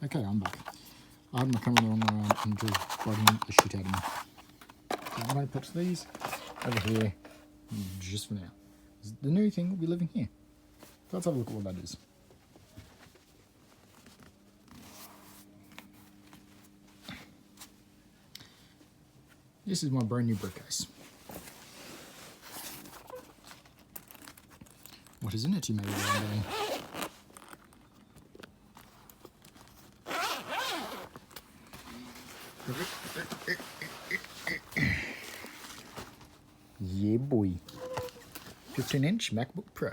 Okay, I'm back. I had my camera on around and just bugging the shit out of me. So I'm going to put these over here just for now. The new thing will be living here. So let's have a look at what that is. This is my brand new briefcase. What is in it, you may be wondering? Yeah, boy. 15-inch MacBook Pro.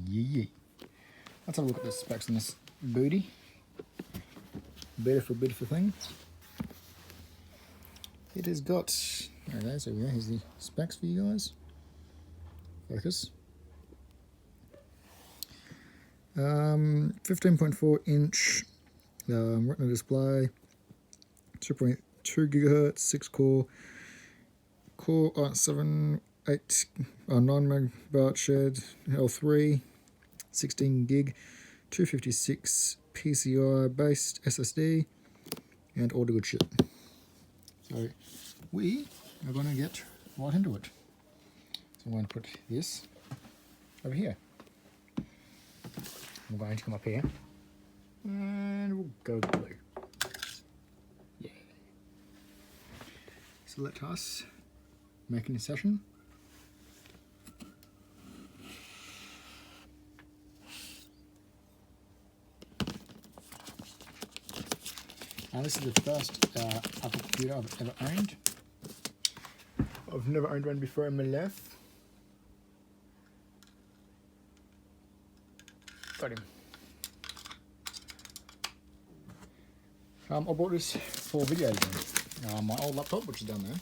Yeah. Let's have a look at the specs on this booty. Beautiful, beautiful thing. It has got, there it is, there we go, here's the specs for you guys. Focus. 15.4 inch retina display, 2.2 gigahertz, 6 core, Core i7 9 megabyte shared L3, 16 gig, 256 PCI based SSD, and all the good shit. So we are going to get right into it. So I'm going to put this over here. I'm going to come up here and we'll go blue. Yeah. So let us make an session. Now this is the first Apple computer I've ever owned. I've never owned one before in my life. Got him. I bought this for video editing. My old laptop, which is down there.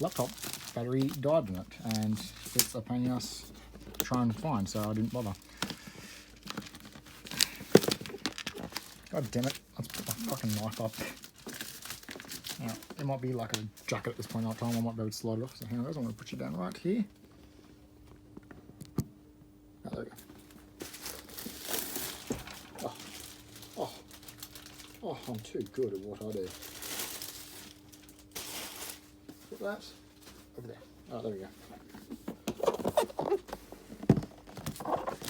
Laptop battery died in it, and it's a pain in the ass to try and find, so I didn't bother. God damn it, let's put my fucking knife up. Now, it might be like a jacket at this point in time, I might be able to slide it off. So hang on guys, I'm going to put you down right here. Oh, there we go. Oh, I'm too good at what I do. Put that over there. Oh, there we go.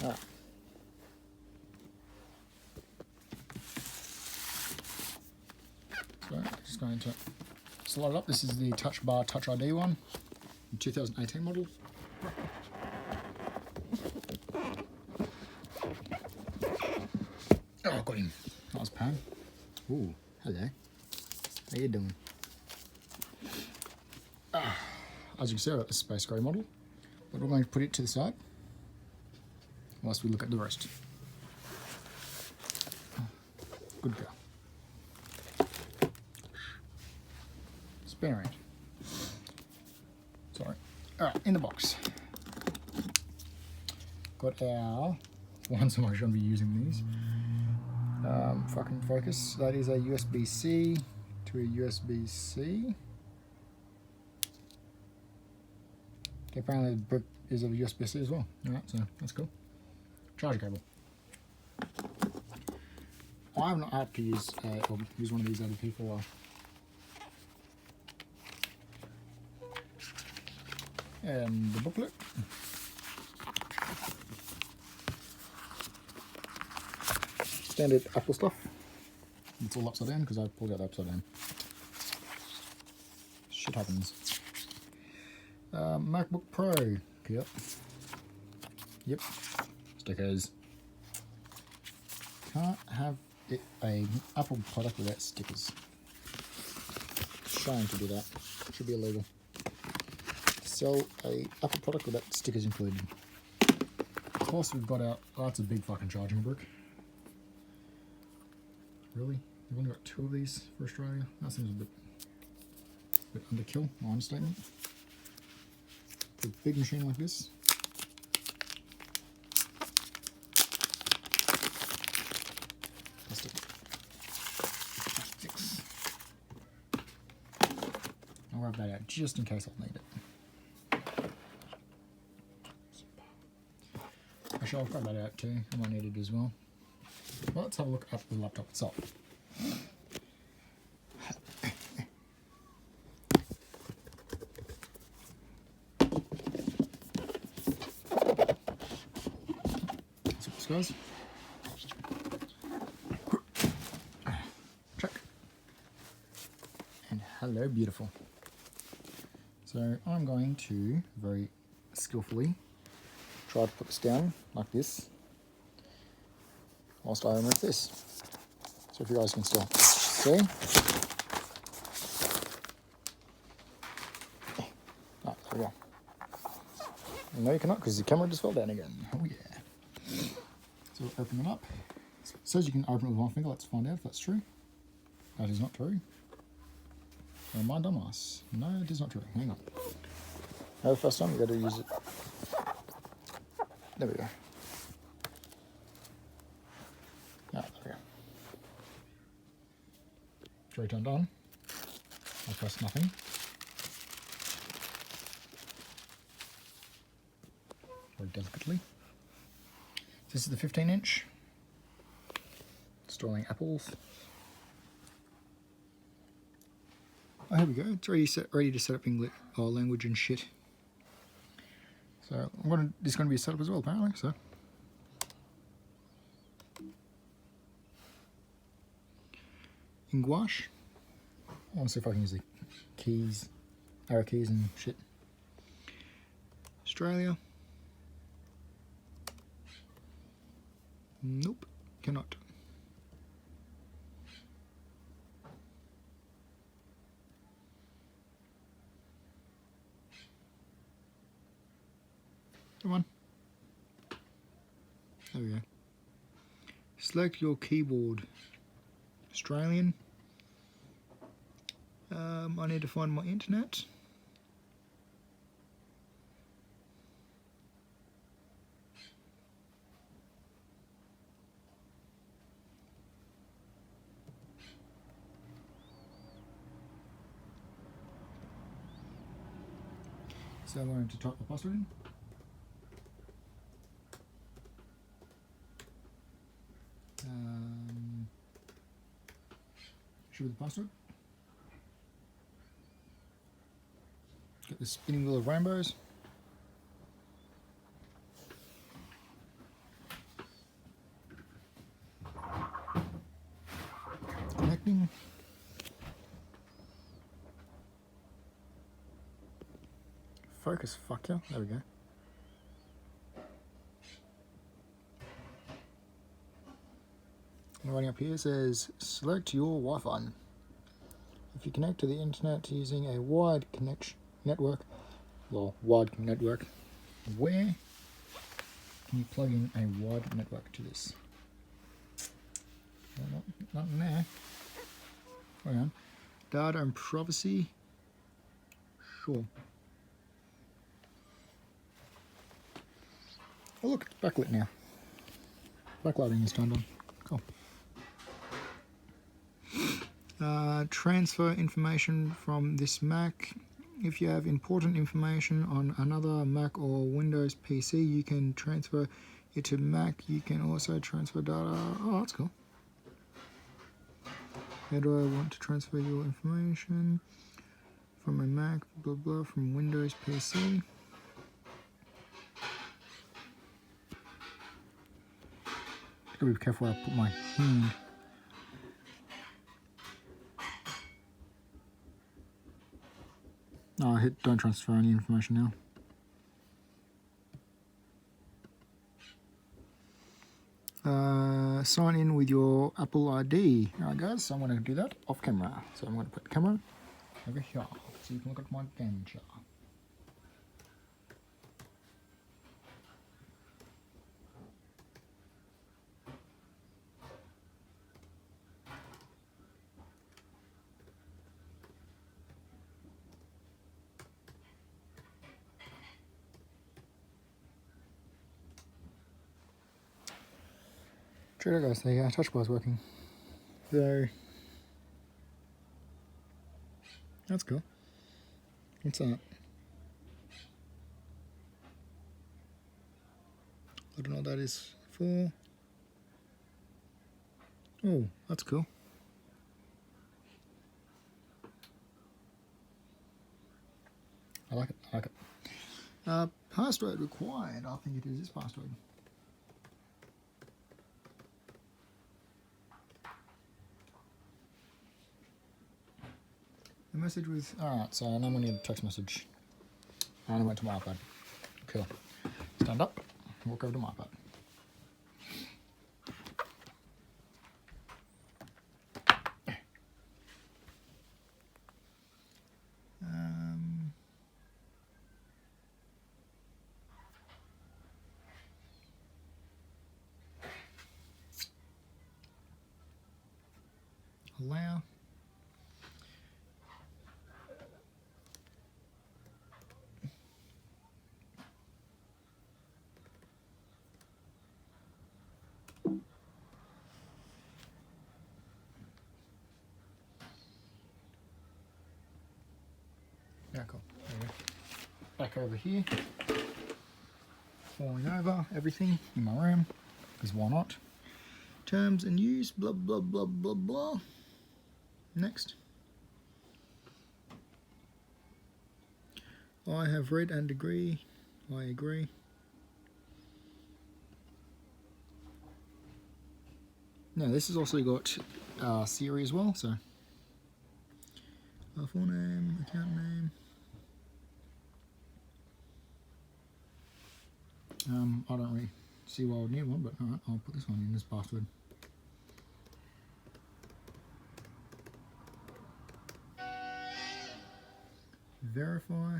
Alright. So, just going to slide it up. This is the Touch Bar Touch ID one, 2018 model. Oh, got him. That was Pam. Ooh, hello. How you doing? As you can see, I've got the space grey model, but we're going to put it to the side whilst we look at the rest. Good girl. Spin around. Sorry. Alright, in the box. Got our ones I'm going to be using these. Fucking focus. That is a USB-C to a USB-C. Okay, apparently the brick is a USB-C as well. Alright, so that's cool. Charger cable. I have not had to use one of these other people for a while. And the booklet. Standard Apple stuff. It's all upside down because I pulled out upside down. Shit happens. MacBook Pro. Yep. Yep. Stickers. Can't have an Apple product without stickers. Shame to do that. Should be illegal. Sell a Apple product without stickers included. Of course, we've got our. Oh, that's a big fucking charging brick. Really? We've only got 2 of these for Australia? That seems a bit underkill, my understatement. For a big machine like this. Plastic. Plastics. I'll rub that out just in case I'll need it. sure I've got that out too. I might need it as well. Well, let's have a look at the laptop itself. That's what this goes. Check. And hello, beautiful. So I'm going to very skillfully try to put this down like this whilst I remove this. So if you guys can still see. Oh, there we go. No, you cannot because the camera just fell down again. Oh yeah. So we'll open it up. It says you can open it with one finger. Let's find out if that's true. That is not true. Oh, my dumbass. No, it is not true. Hang on. Now the first time you got to use it. There we go. Ah, there we go. Tray turned on. I'll press nothing. Very delicately. This is the 15-inch. Installing apples. Oh, here we go. It's ready to set up English language and shit. So this is going to be a setup as well, apparently. So in gouache. I want to see if I can use the keys, arrow keys and shit. Australia. Nope, cannot. Come on. There we go. Select your keyboard. Australian. I need to find my internet. So I'm going to type the password in. Show the password. Get the spinning wheel of rainbows. Connecting. Focus, fuck yeah. There we go. And writing up here says select your Wi-Fi. If you connect to the internet using a wide connection network, wide network, where can you plug in a wide network to this? Well, not in there. Hang on. Data and privacy. Sure. Oh look, it's backlit now. Backlighting is turned on. Cool. Transfer information from this Mac. If you have important information on another Mac or Windows PC, you can transfer it to Mac. You can also transfer data. Oh, that's cool. How do I want to transfer your information from a Mac, blah blah, from Windows PC? Gotta be careful where I put my hand. Oh, I hit don't transfer any information now. Sign in with your Apple ID. Alright guys, so I'm going to do that off camera. So I'm going to put the camera over here so you can look at my adventure. True guys, the touch bar is working. So that's cool. What's that? I don't know what that is for. Oh, that's cool. I like it, I like it. Password required. I think it is this password. The message was... Alright, so now we need a text message. And I went to my iPad. Cool. Stand up, walk over to my iPad. Allow. Yeah, cool. There we go. Back over here. Falling over everything in my room, because why not? Terms and use, blah, blah, blah, blah, blah. Next. I have read and agree. I agree. Now this has also got Siri as well, so full name, account name. I don't really see why I would need one, but alright, I'll put this one in as password. Verify.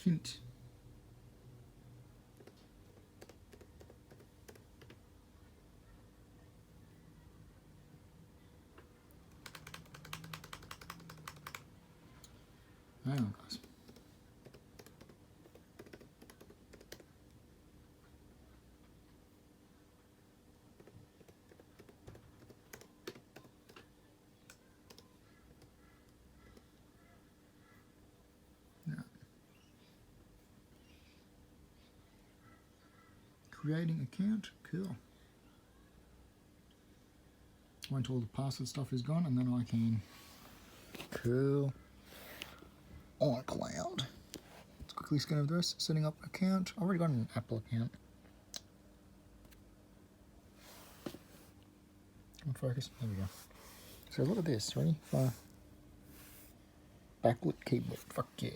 Hint. Hang on, guys. Now, creating account, cool. Once all the password stuff is gone, and then I can, cool, iCloud. Let's quickly scan over this, setting up account. I've already got an Apple account. Focus, there we go. So look at this, ready? Backlit keyboard, fuck yeah.